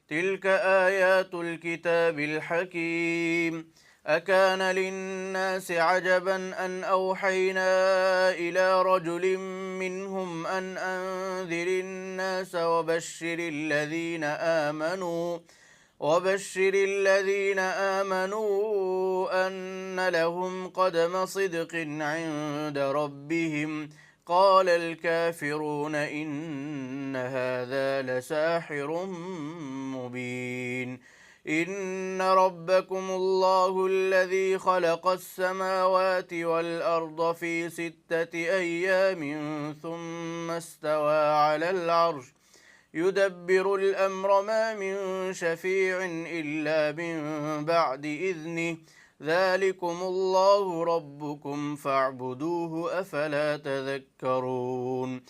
تلك آيات الكتاب الحكيم. أكان للناس عجبا أن أوحينا إلى رجل منهم أن أنذر الناس وبشر الذين آمنوا أن لهم قدم صدق عند ربهم. قال الكافرون إن هذا لساحر مبين. إن ربكم الله الذي خلق السماوات والأرض في 6 أيام ثم استوى على العرش يدبر الأمر ما من شفيع إلا من بعد إذنه. ذلكم الله ربكم فاعبدوه أفلا تذكرون.